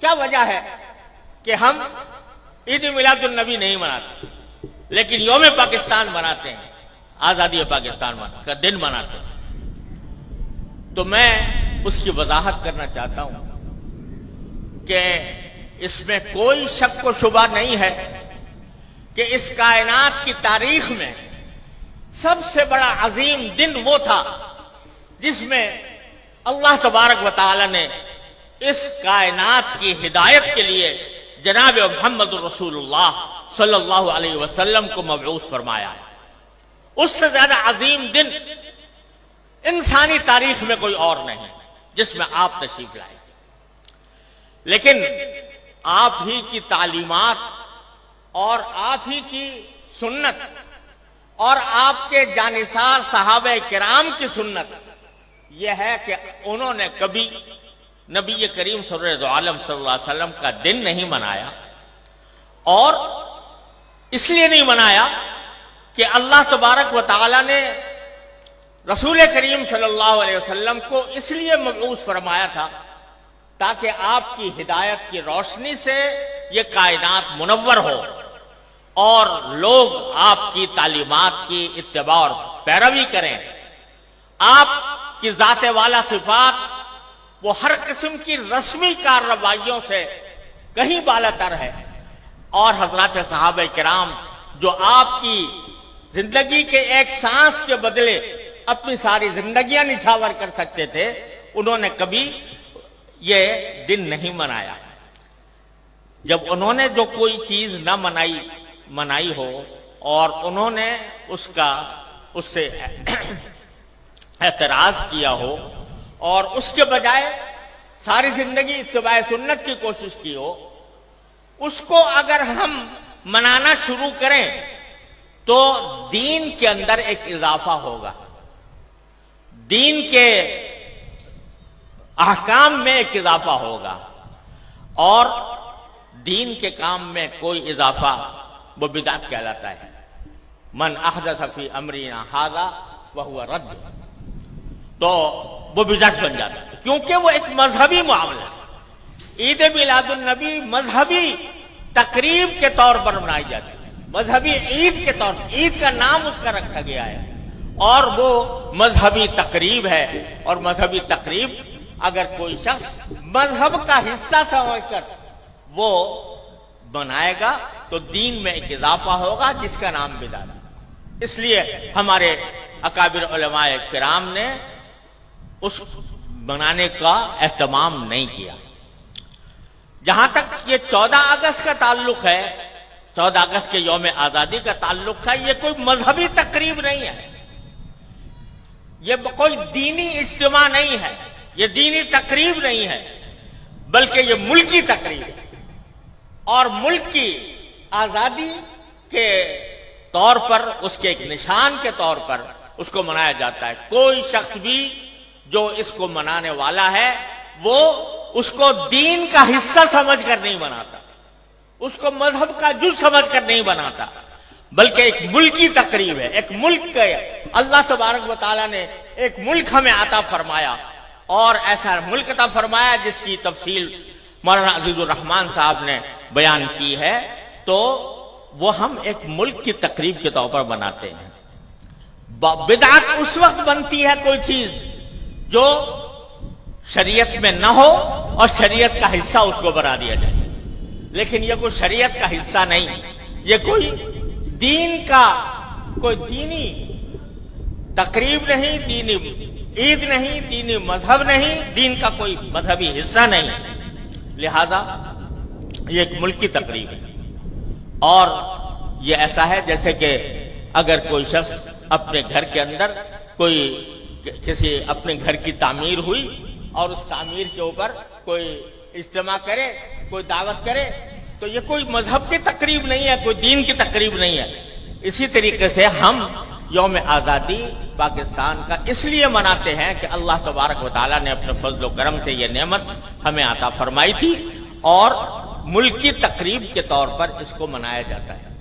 کیا وجہ ہے کہ ہم عید میلاد النبی نہیں مناتے لیکن یوم پاکستان مناتے ہیں، آزادی پاکستان کا دن مناتے ہیں؟ تو میں اس کی وضاحت کرنا چاہتا ہوں کہ اس میں کوئی شک و شبہ نہیں ہے کہ اس کائنات کی تاریخ میں سب سے بڑا عظیم دن وہ تھا جس میں اللہ تبارک و تعالی نے اس کائنات کی ہدایت کے لیے جناب محمد رسول اللہ صلی اللہ علیہ وسلم کو مبعوث فرمایا ہے۔ اس سے زیادہ عظیم دن انسانی تاریخ میں کوئی اور نہیں جس میں آپ تشریف لائے، لیکن آپ ہی کی تعلیمات اور آپ ہی کی سنت اور آپ کے جانثار صحابہ کرام کی سنت یہ ہے کہ انہوں نے کبھی نبی کریم سرور عالم صلی اللہ علیہ وسلم کا دن نہیں منایا، اور اس لیے نہیں منایا کہ اللہ تبارک و تعالی نے رسول کریم صلی اللہ علیہ وسلم کو اس لیے مبعوث فرمایا تھا تاکہ آپ کی ہدایت کی روشنی سے یہ کائنات منور ہو اور لوگ آپ کی تعلیمات کی اتباع اور پیروی کریں۔ آپ کی ذات والا صفات وہ ہر قسم کی رسمی کارروائیوں سے کہیں بالا تر ہے، اور حضرات صحابہ کرام جو آپ کی زندگی کے ایک سانس کے بدلے اپنی ساری زندگیاں نچھاور کر سکتے تھے، انہوں نے کبھی یہ دن نہیں منایا۔ جب انہوں نے جو کوئی چیز نہ منائی ہو اور انہوں نے اس سے اعتراض کیا ہو اور اس کے بجائے ساری زندگی اتباع سنت کی کوشش کی ہو، اس کو اگر ہم منانا شروع کریں تو دین کے اندر ایک اضافہ ہوگا، دین کے احکام میں ایک اضافہ ہوگا، اور دین کے کام میں کوئی اضافہ وہ بدعت کہلاتا ہے۔ من احدث فی امرنا ھذا فہو رد، تو وہ بدعت بن جاتا ہے کیونکہ وہ ایک مذہبی معاملہ ہے۔ عید میلاد النبی مذہبی تقریب کے طور پر منائی جاتی ہے، مذہبی عید کے طور پر، عید کا نام اس کا رکھا گیا ہے، اور وہ مذہبی تقریب ہے، اور مذہبی تقریب اگر کوئی شخص مذہب کا حصہ سمجھ کر وہ بنائے گا تو دین میں ایک اضافہ ہوگا جس کا نام بدعت ہے۔ اس لیے ہمارے اکابر علماء کرام نے اس بنانے کا اہتمام نہیں کیا۔ جہاں تک یہ 14 اگست کا تعلق ہے، 14 اگست کے یوم آزادی کا تعلق ہے، یہ کوئی مذہبی تقریب نہیں ہے، یہ کوئی دینی اجتماع نہیں ہے، یہ دینی تقریب نہیں ہے، بلکہ یہ ملکی تقریب ہے، اور ملک کی آزادی کے طور پر، اس کے ایک نشان کے طور پر اس کو منایا جاتا ہے۔ کوئی شخص بھی جو اس کو منانے والا ہے وہ اس کو دین کا حصہ سمجھ کر نہیں مناتا، اس کو مذہب کا جز سمجھ کر نہیں بناتا، بلکہ ایک ملکی تقریب ہے۔ ایک ملک کے اللہ تبارک و تعالیٰ نے ایک ملک ہمیں عطا فرمایا، اور ایسا ملک عطا فرمایا جس کی تفصیل مولانا عزیز الرحمان صاحب نے بیان کی ہے، تو وہ ہم ایک ملک کی تقریب کے طور پر بناتے ہیں۔ بدعت اس وقت بنتی ہے کوئی چیز جو شریعت میں نہ ہو اور شریعت کا حصہ اس کو بنا دیا جائے، لیکن یہ کوئی شریعت کا حصہ نہیں، یہ کوئی دین کا کوئی دینی تقریب نہیں، دینی عید نہیں، دینی مذہب نہیں، دین کا کوئی مذہبی حصہ نہیں، لہذا یہ ایک ملکی تقریب ہے۔ اور یہ ایسا ہے جیسے کہ اگر کوئی شخص اپنے گھر کے اندر کسی اپنے گھر کی تعمیر ہوئی اور اس تعمیر کے اوپر کوئی اجتماع کرے، کوئی دعوت کرے، تو یہ کوئی مذہب کی تقریب نہیں ہے، کوئی دین کی تقریب نہیں ہے۔ اسی طریقے سے ہم یوم آزادی پاکستان کا اس لیے مناتے ہیں کہ اللہ تبارک و تعالیٰ نے اپنے فضل و کرم سے یہ نعمت ہمیں عطا فرمائی تھی، اور ملکی تقریب کے طور پر اس کو منایا جاتا ہے۔